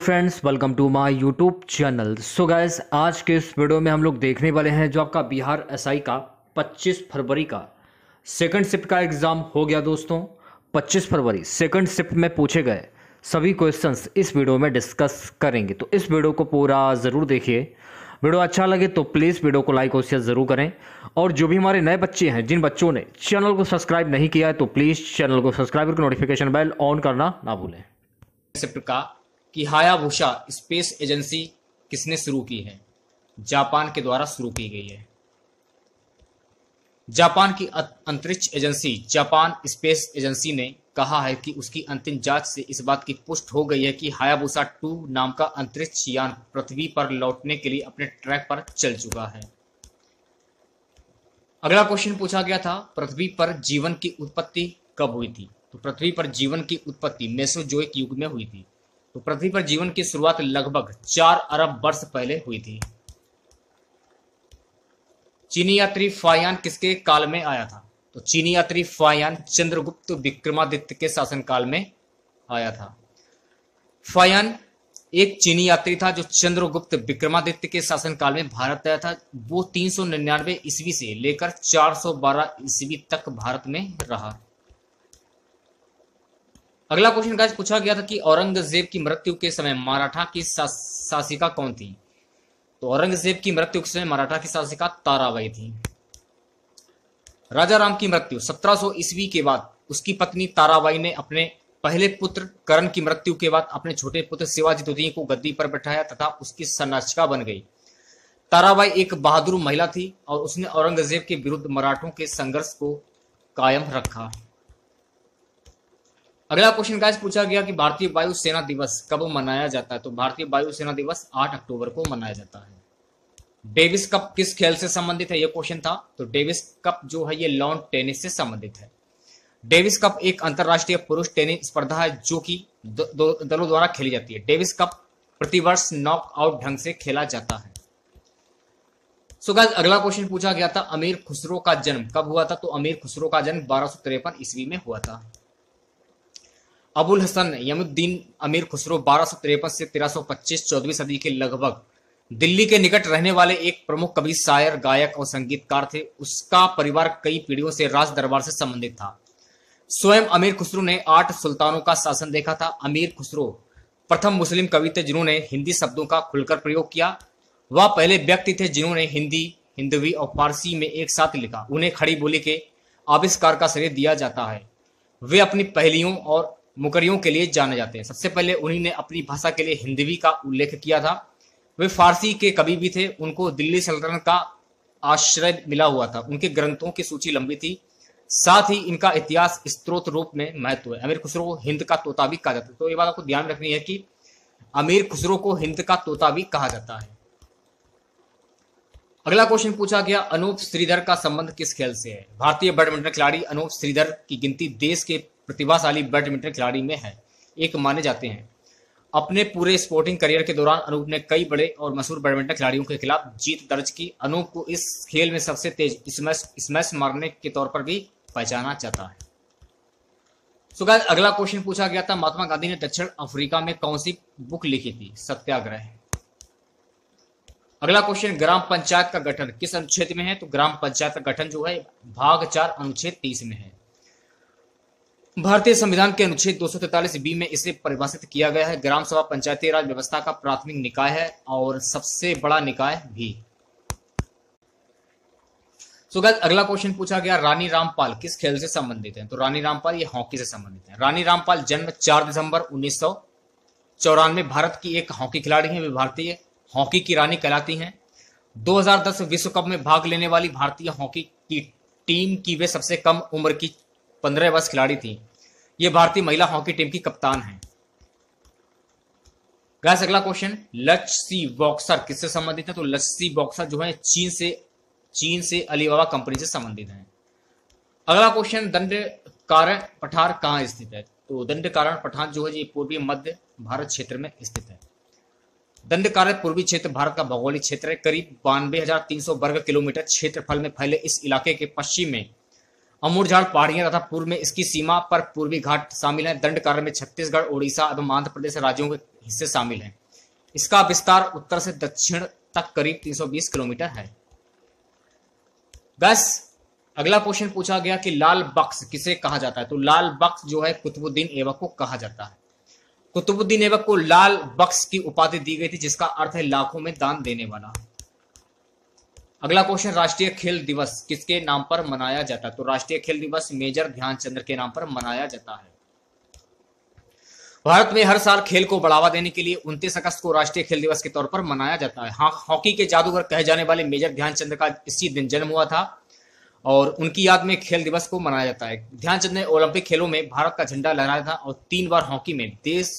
Friends, welcome to my YouTube channel. So guys, आज के इस वीडियो में हम लोग देखने वाले हैं जो आपका बिहार एसआई का 25 फरवरी का सेकंड शिफ्ट का एग्ज़ाम हो गया दोस्तों। 25 फरवरी सेकंड शिफ्ट में पूछे गए सभी क्वेश्चंस इस वीडियो में डिस्कस करेंगे, तो इस वीडियो को पूरा ज़रूर देखिए। वीडियो अच्छा लगे तो प्लीज़ वीडियो को लाइक और शेयर ज़रूर करें। और जो भी हमारे नए बच्चे हैं, जिन बच्चों ने चैनल को सब्सक्राइब नहीं किया है, तो प्लीज़ चैनल को सब्सक्राइब करके नोटिफिकेशन बेल ऑन करना ना भूलें। शिफ्ट का कि हायाबुसा स्पेस एजेंसी किसने शुरू की है? जापान के द्वारा शुरू की गई है। जापान की अंतरिक्ष एजेंसी जापान स्पेस एजेंसी ने कहा है कि उसकी अंतिम जांच से इस बात की पुष्टि हो गई है कि हायाबुसा 2 नाम का अंतरिक्ष यान पृथ्वी पर लौटने के लिए अपने ट्रैक पर चल चुका है। अगला क्वेश्चन पूछा गया था, पृथ्वी पर जीवन की उत्पत्ति कब हुई थी? तो पृथ्वी पर जीवन की उत्पत्ति मेसोजोइक युग में हुई थी। तो पृथ्वी पर जीवन की शुरुआत लगभग 4 अरब वर्ष पहले हुई थी। चीनी यात्री फायान किसके काल में आया था? तो चीनी यात्री फायान चंद्रगुप्त विक्रमादित्य के शासनकाल में आया था। फायान एक चीनी यात्री था जो चंद्रगुप्त विक्रमादित्य के शासनकाल में भारत आया था। वो 399 ईस्वी से लेकर 412 ईस्वी तक भारत में रहा। अगला क्वेश्चन गाइस पूछा गया था कि औरंगजेब की मृत्यु के समय मराठा की शासिका कौन थी? तो औरंगजेब की मृत्यु के समय मराठा की शासिका ताराबाई थी। राजा राम की मृत्यु 1700 ईस्वी के बाद उसकी पत्नी ताराबाई ने अपने पहले पुत्र करण की मृत्यु के बाद अपने छोटे पुत्र शिवाजी द्वितीय को गद्दी पर बैठाया तथा उसकी संरक्षिका बन गई। ताराबाई एक बहादुर महिला थी और उसने औरंगजेब के विरुद्ध मराठों के संघर्ष को कायम रखा। अगला क्वेश्चन गाइस पूछा गया कि भारतीय वायुसेना दिवस कब मनाया जाता है? तो भारतीय वायुसेना दिवस 8 अक्टूबर को मनाया जाता है। डेविस कप किस खेल से संबंधित है? यह क्वेश्चन था। तो डेविस कप जो है ये लॉन टेनिस से संबंधित है। डेविस कप एक अंतरराष्ट्रीय पुरुष टेनिस स्पर्धा है जो कि दो दलों द्वारा खेली जाती है। डेविस कप प्रतिवर्ष नॉकआउट ढंग से खेला जाता है। सो गाइस, अगला क्वेश्चन पूछा गया था, अमीर खुसरो का जन्म कब हुआ था? तो अमीर खुसरो का जन्म 1253 ईस्वी में हुआ था। अबुल हसन यमुद्दीन अमीर खुसरो 1253 से 1325 14वीं सदी के लगभग दिल्ली के निकट रहने वाले एक प्रमुख कवि, शायर, गायक और संगीतकार थे। उसका परिवार कई पीढ़ियों से राज दरबार से संबंधित था। स्वयं अमीर खुसरो ने 8 सुल्तानों का शासन देखा था। अमीर खुसरो प्रथम मुस्लिम कवि थे जिन्होंने हिंदी शब्दों का खुलकर प्रयोग किया। वह पहले व्यक्ति थे जिन्होंने हिंदी, हिंदवी और फारसी में एक साथ लिखा। उन्हें खड़ी बोली के आविष्कार का श्रेय दिया जाता है। वे अपनी पहेलियों और मुकरियों के लिए जाने जाते हैं। सबसे पहले उन्हीं ने अपनी भाषा के लिए हिंदवी का उल्लेख किया था। वे फारसी के कवि भी थे। उनको दिल्ली सल्तनत का आश्रय मिला हुआ था। उनके ग्रंथों की सूची लंबी थी। साथ ही इनका इतिहास स्त्रोत रूप में महत्व है। अमीर खुसरो को हिंद का तोता भी कहा जाता है। तो ये बात आपको ध्यान रखनी है कि अमीर खुसरो को हिंद का तोता भी कहा जाता है। अगला क्वेश्चन पूछा गया, अनूप श्रीधर का संबंध किस खेल से है? भारतीय बैडमिंटन खिलाड़ी अनूप श्रीधर की गिनती देश के प्रतिभाशाली बैडमिंटन खिलाड़ी में है, एक माने जाते हैं। अपने पूरे स्पोर्टिंग करियर के दौरान अनूप ने कई बड़े और मशहूर बैडमिंटन खिलाड़ियों के खिलाफ जीत दर्ज की। अनूप को इस खेल में सबसे तेज स्मैश मारने के तौर पर भी पहचाना जाता है। सो गाइस, अगला क्वेश्चन पूछा गया था, महात्मा गांधी ने दक्षिण अफ्रीका में कौन सी बुक लिखी थी? सत्याग्रह। अगला क्वेश्चन, ग्राम पंचायत का गठन किस अनुच्छेद में है? तो ग्राम पंचायत का गठन जो है भाग 4 अनुच्छेद 30 में है। भारतीय संविधान के अनुच्छेद 243 बी में इसे परिभाषित किया गया है। ग्राम सभा पंचायती राज व्यवस्था का प्राथमिक निकाय है और सबसे बड़ा निकाय भी। सो गाइस, अगला क्वेश्चन पूछा गया, रानी रामपाल किस खेल से संबंधित है? तो रानी रामपाल ये हॉकी से संबंधित है। रानी रामपाल जन्म 4 दिसंबर 1994 भारत की एक हॉकी खिलाड़ी है। वे भारतीय हॉकी की रानी कहलाती हैं। 2010 विश्व कप में भाग लेने वाली भारतीय हॉकी की टीम की वे सबसे कम उम्र की 15 वर्ष खिलाड़ी थी। ये भारतीय महिला हॉकी टीम की कप्तान है। गाइस, अगला क्वेश्चन, लक्ष्य बॉक्सर किससे संबंधित है? तो लक्ष्य बॉक्सर जो है चीन से अलीबाबा कंपनी से संबंधित है। अगला क्वेश्चन, दंडकारण्य पठार कहाँ स्थित है? तो दंडकारण्य पठार जो है ये पूर्वी मध्य भारत क्षेत्र में स्थित है। दंडकारण्य पूर्वी क्षेत्र भारत का भौगोलिक क्षेत्र है। करीब 92,300 वर्ग किलोमीटर क्षेत्रफल में फैले इस इलाके के पश्चिम में अमूरझाड़ पहाड़ियां तथा पूर्व में इसकी सीमा पर पूर्वी घाट शामिल है। दंडकारण्य में छत्तीसगढ़, ओडिशा एवं आंध्र प्रदेश राज्यों के हिस्से शामिल हैं। इसका विस्तार उत्तर से दक्षिण तक करीब 320 किलोमीटर है। बस अगला क्वेश्चन पूछा गया कि लाल बख्श किसे कहा जाता है, तो लाल बख्श जो है कुतुबुद्दीन ऐबक को कहा जाता है। कुतुबुद्दीन ऐबक को लाल बख्श की उपाधि दी गई थी, जिसका अर्थ है लाखों में दान देने वाला। अगला क्वेश्चन, राष्ट्रीय खेल दिवस किसके नाम पर मनाया जाता है, तो राष्ट्रीय खेल दिवस मेजर ध्यानचंद के नाम पर मनाया जाता है। भारत में हर साल खेल को बढ़ावा देने के लिए 29 अगस्त को राष्ट्रीय खेल दिवस के तौर पर मनाया जाता है। हॉकी के जादूगर कहे जाने वाले मेजर ध्यानचंद का इसी दिन जन्म हुआ था और उनकी याद में खेल दिवस को मनाया जाता है। ध्यानचंद ने ओलंपिक खेलों में भारत का झंडा लहराया था और 3 बार हॉकी में देश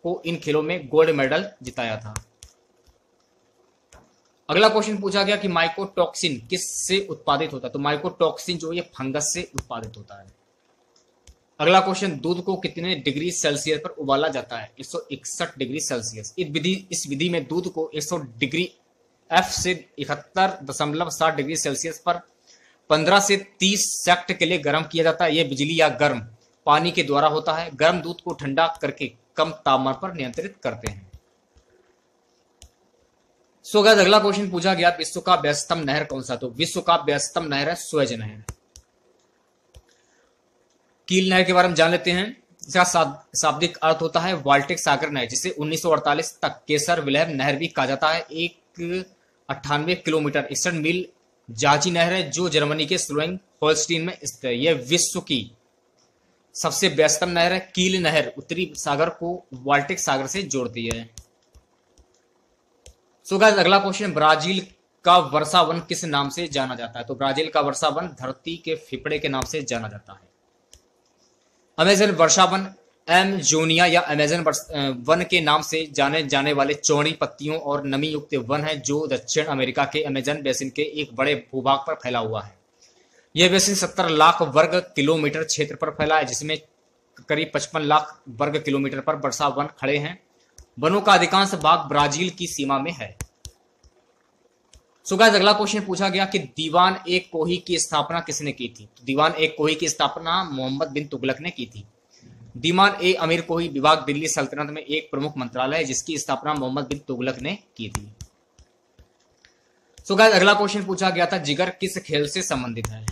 को इन खेलों में गोल्ड मेडल जिताया था। अगला क्वेश्चन पूछा गया कि माइकोटॉक्सिन किससे उत्पादित होता है, तो माइकोटॉक्सिन जो ये फंगस से उत्पादित होता है। अगला क्वेश्चन, दूध को कितने डिग्री सेल्सियस पर उबाला जाता है, 161 डिग्री सेल्सियस। इस विधि में दूध को 100 डिग्री एफ से 71.7 डिग्री सेल्सियस पर 15 से 30 सेकंड के लिए गर्म किया जाता है। यह बिजली या गर्म पानी के द्वारा होता है। गर्म दूध को ठंडा करके कम तापमान पर नियंत्रित करते हैं। सो गाइस, अगला क्वेश्चन पूछा गया विश्व का व्यस्तम नहर कौन सा, तो विश्व का व्यस्तम नहर है सुएज नहर। कील नहर के बारे में जान लेते हैं। इसका शाब्दिक अर्थ होता है बाल्टिक सागर नहर, जिसे 1948 तक केसर विलहर नहर भी कहा जाता है। 98 किलोमीटर 61 मील जाजी नहर है जो जर्मनी के स्लोइंग होल्स्टीन में स्थित है। यह विश्व की सबसे व्यस्तम नहर है। कील नहर उत्तरी सागर को बाल्टिक सागर से जोड़ती है। सो गाइस, अगला क्वेश्चन, ब्राजील का वर्षा वन किस नाम से जाना जाता है, तो ब्राजील का वर्षा वन धरती के फेफड़े के नाम से जाना जाता है। अमेजन वर्षा वन एमजोनिया या अमेजन वन के नाम से जाने जाने वाले चौड़ी पत्तियों और नमी युक्त वन है जो दक्षिण अमेरिका के अमेजन बेसिन के एक बड़े भूभाग पर फैला हुआ है। यह बेसिन 70 लाख वर्ग किलोमीटर क्षेत्र पर फैला है, जिसमें करीब 55 लाख वर्ग किलोमीटर पर वर्षा वन खड़े हैं। वनों का अधिकांश भाग ब्राजील की सीमा में है। सो गाइस, अगला क्वेश्चन पूछा गया कि दीवान ए कोही की स्थापना किसने की थी, तो दीवान ए कोही की स्थापना मोहम्मद बिन तुगलक ने की थी। दीवान ए अमीर कोही विभाग दिल्ली सल्तनत में एक प्रमुख मंत्रालय है जिसकी स्थापना मोहम्मद बिन तुगलक ने की थी। सो गाइस, अगला क्वेश्चन पूछा गया था जिगर किस खेल से संबंधित है।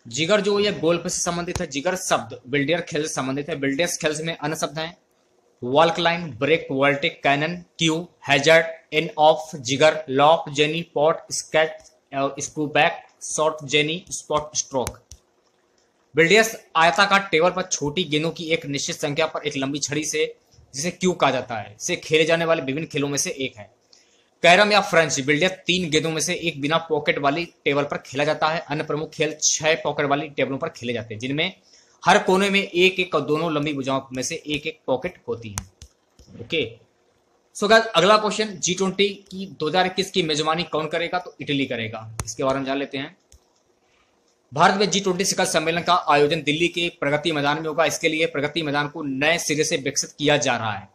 जिगर जो यह गोल्फ से संबंधित है। जिगर शब्द बिल्डियर खेल से संबंधित है। बिल्डियर्स खेल में अन्य शब्द हैं वॉल्क लाइन, ब्रेक, वोल्टिक, cannon, cue, hazard, in off, jigger, लॉप, जेनी, पॉट, स्केट और screw back, short jenny, spot stroke. Billiards आयताकार टेबल पर छोटी गेंदों की एक निश्चित संख्या पर एक लंबी छड़ी से, जिसे क्यू कहा जाता है, से खेले जाने वाले विभिन्न खेलों में से एक है। कैरम या फ्रेंच बिल्डियर्स 3 गेंदों में से एक बिना पॉकेट वाली टेबल पर खेला जाता है। अन्य प्रमुख खेल 6 पॉकेट वाली टेबलों पर खेले जाते हैं, जिनमें हर कोने में एक एक और दोनों लंबी भुजाओं में से एक एक पॉकेट होती है। ओके, सो गाइस, अगला क्वेश्चन, G20 की 2021 की मेजबानी कौन करेगा, तो इटली करेगा। इसके बारे में जान लेते हैं। भारत में G20 शिखर सम्मेलन का आयोजन दिल्ली के प्रगति मैदान में होगा। इसके लिए प्रगति मैदान को नए सिरे से विकसित किया जा रहा है।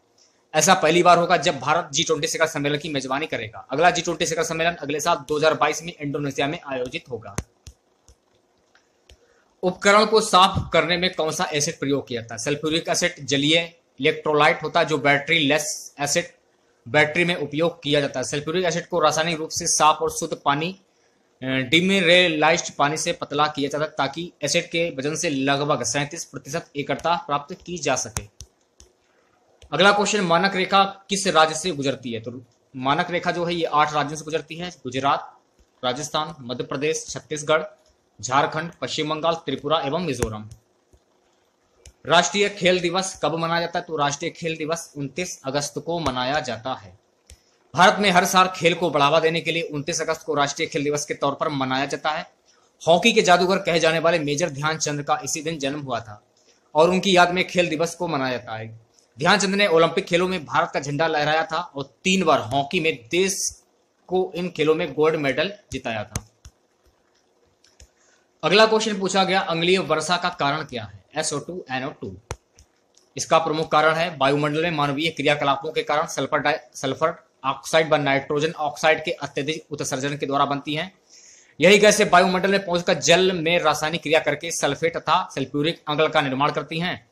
ऐसा पहली बार होगा जब भारत G20 शिखर सम्मेलन की मेजबानी करेगा। अगला G20 शिखर सम्मेलन अगले साल 2022 में इंडोनेशिया में आयोजित होगा। उपकरण को साफ करने में कौन सा एसिड प्रयोग किया जाता है। सल्फ्यूरिक एसिड जलीय इलेक्ट्रोलाइट होता है जो बैटरी लेस एसिड बैटरी में उपयोग किया जाता है। सल्फ्यूरिक एसिड को रासायनिक रूप से साफ और शुद्ध पानी डिमिनरलाइज्ड पानी से पतला किया जाता है ताकि एसिड के वजन से लगभग 37% एकरता प्राप्त की जा सके। अगला क्वेश्चन, मानक रेखा किस राज्य से गुजरती है, तो मानक रेखा जो है ये 8 राज्यों से गुजरती है। गुजरात, राजस्थान, मध्य प्रदेश, छत्तीसगढ़, झारखंड, पश्चिम बंगाल, त्रिपुरा एवं मिजोरम। राष्ट्रीय खेल दिवस कब मनाया जाता है, तो राष्ट्रीय खेल दिवस 29 अगस्त को मनाया जाता है। भारत में हर साल खेल को बढ़ावा देने के लिए 29 अगस्त को राष्ट्रीय खेल दिवस के तौर पर मनाया जाता है। हॉकी के जादूगर कहे जाने वाले मेजर ध्यानचंद का इसी दिन जन्म हुआ था और उनकी याद में खेल दिवस को मनाया जाता है। ध्यानचंद ने ओलंपिक खेलों में भारत का झंडा लहराया था और 3 बार हॉकी में देश को इन खेलों में गोल्ड मेडल जिताया था। अगला क्वेश्चन पूछा गया, अम्लीय वर्षा का कारण क्या है, SO2 NO2। इसका प्रमुख कारण है वायुमंडल में मानवीय क्रियाकलापों के कारण सल्फर ऑक्साइड व नाइट्रोजन ऑक्साइड के अत्यधिक उत्सर्जन के द्वारा बनती हैं। यही गैसें वायुमंडल में पहुंचकर जल में रासायनिक क्रिया करके सल्फेट तथा सल्फ्यूरिक अम्ल का निर्माण करती हैं,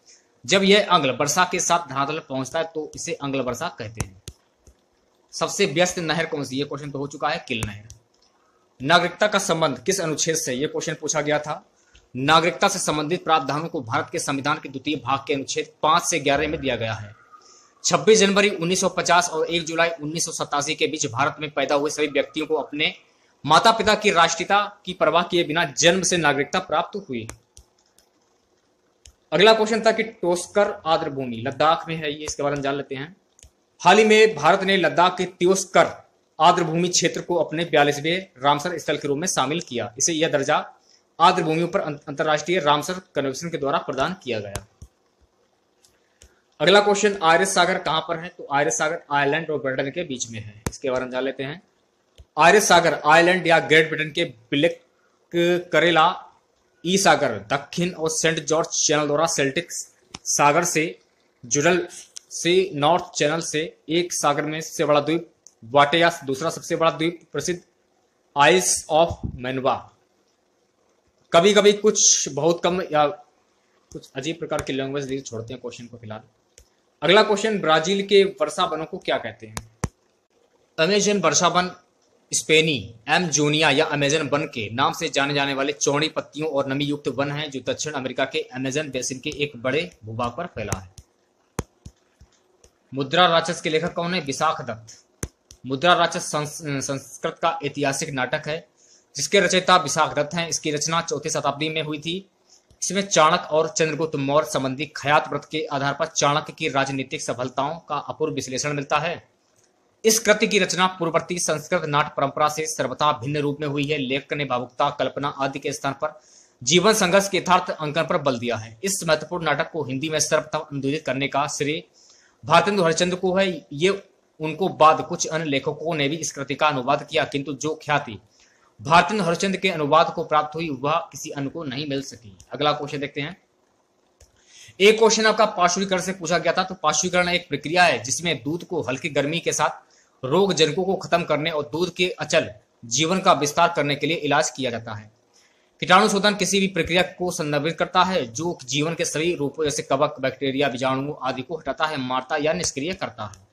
जब यह अंग्ल वर्षा के साथ धरातल पर पहुंचता है तो इसे अंग्ल वर्षा कहते हैं। सबसे व्यस्त नहर कौन सी? ये क्वेश्चन तो हो चुका है, किल नहर। नागरिकता का संबंध किस अनुच्छेद से? यह क्वेश्चन पूछा गया था। नागरिकता से संबंधित प्रावधानों को भारत के संविधान के द्वितीय भाग के अनुच्छेद 5 से 11 में दिया गया है। 26 जनवरी 1950 और 1 जुलाई 1987 के बीच भारत में पैदा हुए सभी व्यक्तियों को अपने माता पिता की राष्ट्रीयता की परवाह किए बिना जन्म से नागरिकता प्राप्त हुई। अगला क्वेश्चन था कि टोस्कर आर्द्रभूमि लद्दाख में है, ये इसके बारे में जान लेते हैं। हाल ही में भारत ने लद्दाख के त्योस्कर आर्द्रभूमि क्षेत्र को अपने 42वें रामसर स्थल के रूप में शामिल किया। इसे यह दर्जा आर्द्रभूमियों पर अंतर्राष्ट्रीय रामसर कन्वेंशन के द्वारा प्रदान किया गया। अगला क्वेश्चन, आयरिश सागर कहां पर है? तो आयरिश सागर आयरलैंड और ब्रिटेन के बीच में है, इसके बारे में जान लेते हैं। आयरिश सागर आयरलैंड या ग्रेट ब्रिटेन के ब्लैक करेला ई सागर दक्षिण और सेंट जॉर्ज चैनल द्वारा सेल्टिक सागर से जुड़ल से नॉर्थ चैनल से एक सागर में सबसे बड़ा द्वीप वाटेया, दूसरा सबसे बड़ा द्वीप प्रसिद्ध आइल्स ऑफ मैनवा। कभी कभी कुछ बहुत कम या कुछ अजीब प्रकार की लैंग्वेज छोड़ते हैं क्वेश्चन को फिलहाल। अगला क्वेश्चन, ब्राजील के वर्षा वनों को क्या कहते हैं? अमेजन वर्षा वन स्पेनी एमजोनिया या अमेजन वन के नाम से जाने जाने वाले चौड़ी पत्तियों और नमी युक्त वन है जो दक्षिण अमेरिका के अमेजन बेसिन के एक बड़े भूभाग पर फैला है। मुद्रा राक्षस के लेखक कौन है? विशाख दत्त। मुद्रा राक्षस संस्कृत का ऐतिहासिक नाटक है जिसके रचयिता विशाख दत्त हैं। इसकी रचना 4वीं शताब्दी में हुई थी। इसमें चाणक्य और चंद्रगुप्त मौर्य संबंधी खयात व्रत के आधार पर चाणक्य की राजनीतिक सफलताओं का अपूर्व विश्लेषण मिलता है। इस कृति की रचना पूर्ववर्ती संस्कृत नाट्य परंपरा से सर्वथा भिन्न रूप में हुई है। लेखक ने भावुकता, कल्पना आदि के स्थान पर जीवन संघर्ष के यथार्थ अंकन पर बल दिया है। इस महत्वपूर्ण नाटक को हिंदी में सर्वप्रथम अनुदित करने का श्रेय भारतेंदु हरिश्चंद्र को है। ये उनको बाद कुछ अन्य लेखकों ने भी इस कृति का अनुवाद किया, किंतु जो ख्याति भारतेंदु हरिश्चंद्र के अनुवाद को प्राप्त हुई वह किसी अन्य को नहीं मिल सकी। अगला क्वेश्चन देखते हैं। एक क्वेश्चन आपका पार्श्वीकरण से पूछा गया था। तो पार्श्वीकरण एक प्रक्रिया है जिसमें दूध को हल्की गर्मी के साथ रोग जनकों को खत्म करने और दूध के अचल जीवन का विस्तार करने के लिए इलाज किया जाता है। कीटाणु शोधन किसी भी प्रक्रिया को संदर्भित करता है जो जीवन के सभी रूपों जैसे कवक, बैक्टीरिया, बीजाणु आदि को हटाता है, मारता या निष्क्रिय करता है।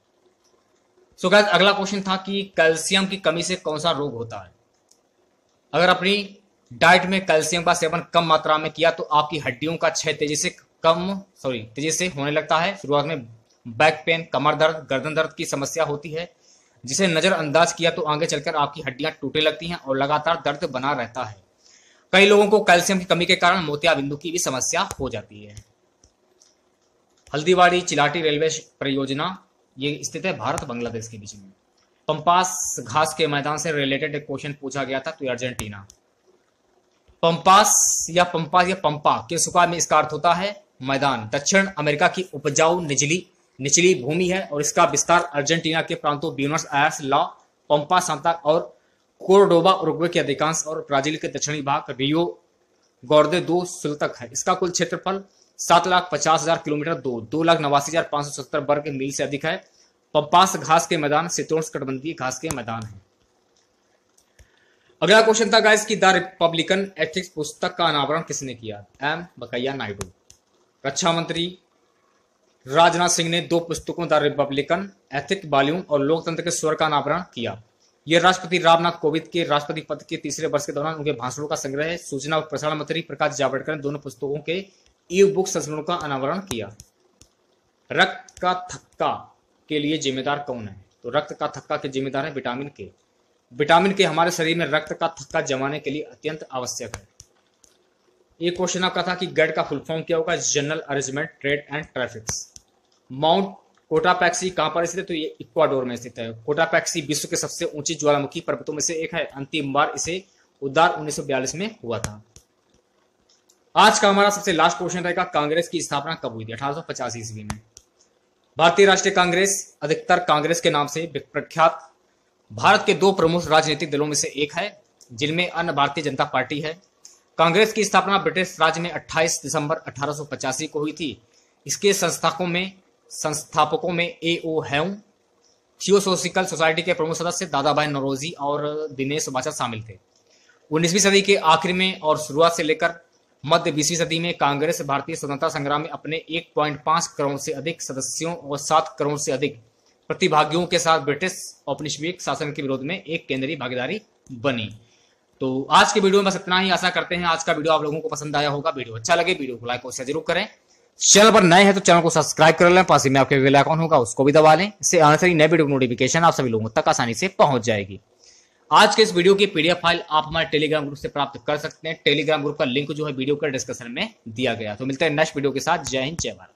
सो गाइस, अगला क्वेश्चन था कि कैल्शियम की कमी से कौन सा रोग होता है? अगर अपनी डाइट में कैल्शियम का सेवन कम मात्रा में किया तो आपकी हड्डियों का क्षय तेजी से होने लगता है। शुरुआत में बैक पेन, कमर दर्द, गर्दन दर्द की समस्या होती है जिसे नजरअंदाज किया तो आगे चलकर आपकी हड्डियां टूटने लगती हैं और लगातार दर्द बना रहता है। कई लोगों को कैल्शियम की कमी के कारण मोतियाबिंदु की भी समस्या हो जाती है। हल्दीबाड़ी चिलाटी रेलवे परियोजना ये स्थित है भारत बांग्लादेश के बीच में। पंपास घास के मैदान से रिलेटेड एक क्वेश्चन पूछा गया था, तो अर्जेंटीना। पंपास या पंपा के सुका में इसका अर्थ होता है मैदान। दक्षिण अमेरिका की उपजाऊ निचली भूमि है और इसका विस्तार अर्जेंटीना के प्रांतों ब्यूनस आयर्स, ला पंपा, सांता और कोर्डोबा, उरुग्वे के अधिकांश और ब्राजील के दक्षिणी भाग रियो ग्रांडे दो सुल तक है। इसका कुल क्षेत्रफल 7,50,000 किलोमीटर 2,89,570 वर्ग मील से अधिक है। पंपास घास के मैदान शीतोष्णकटिबंधीय घास के मैदान है। अगला क्वेश्चन था गाइस कि द रिपब्लिकन एथिक्स पुस्तक का अनावरण किसने किया? एम वेंकैया नायडू। रक्षा मंत्री राजनाथ सिंह ने 2 पुस्तकों द रिपब्लिकन एथिक वॉल्यूम और लोकतंत्र के स्वर का अनावरण किया। यह राष्ट्रपति रामनाथ कोविंद के राष्ट्रपति पद के 3रे वर्ष के दौरान उनके भाषणों का संग्रह है। सूचना और प्रसारण मंत्री प्रकाश जावड़ेकर ने दोनों पुस्तकों के ई बुक संस्करणों का अनावरण किया। रक्त का थक्का के लिए जिम्मेदार कौन है? तो रक्त का थक्का के जिम्मेदार है विटामिन के। विटामिन के हमारे शरीर में रक्त का थक्का जमाने के लिए अत्यंत आवश्यक है। एक क्वेश्चन आपका था कि गैड का फुल फॉर्म क्या होगा? General arrangement trade and traffics. Mount Cotopaxi कहां पर स्थित है? तो ये इक्वाडोर में स्थित है। कोटापैक्सी विश्व के सबसे ऊंची ज्वालामुखी पर्वतों में से एक है। अंतिम बार इसे उद्धार 1942 में हुआ था। आज का हमारा सबसे लास्ट क्वेश्चन रहेगा, कांग्रेस की स्थापना कब हुई थी? 1885 ईस्वी में। भारतीय राष्ट्रीय कांग्रेस अधिकतर कांग्रेस के नाम से प्रख्यात भारत के 2 प्रमुख राजनीतिक दलों में से एक है, जिनमें अन्य भारतीय जनता पार्टी है। कांग्रेस की स्थापना ब्रिटिश राज में 28 दिसंबर 1885 को हुई थी। इसके संस्थापकों में A.O. ह्यूम, थियोसोफिकल सोसाइटी के प्रमुख सदस्य दादा भाई नौरोजी और दिनेश सुभाष शामिल थे। 19वीं सदी के आखिर में और शुरुआत से लेकर मध्य 20वीं सदी में कांग्रेस भारतीय स्वतंत्रता संग्राम में अपने 1.5 करोड़ से अधिक सदस्यों और 7 करोड़ से अधिक प्रतिभागियों के साथ ब्रिटिश औपनिवेशिक शासन के विरोध में एक केंद्रीय भागीदारी बनी। तो आज के वीडियो में बस इतना ही। आशा करते हैं आज का वीडियो आप लोगों को पसंद आया होगा। वीडियो अच्छा लगे वीडियो को लाइक और शेयर जरूर करें। चैनल पर नए हैं तो चैनल को सब्सक्राइब कर लें, पास ही में आपके बेल आइकन होगा उसको भी दबा लें। इससे आने वाली नए वीडियो नोटिफिकेशन आप सभी लोगों तक आसानी से पहुंच जाएगी। आज के इस वीडियो की पीडीएफ फाइल आप हमारे टेलीग्राम ग्रुप से प्राप्त कर सकते हैं। टेलीग्राम ग्रुप का लिंक जो है वीडियो के डिस्क्रिप्शन में दिया गया। तो मिलते हैं नेक्स्ट वीडियो के साथ। जय हिंद, जय भारत।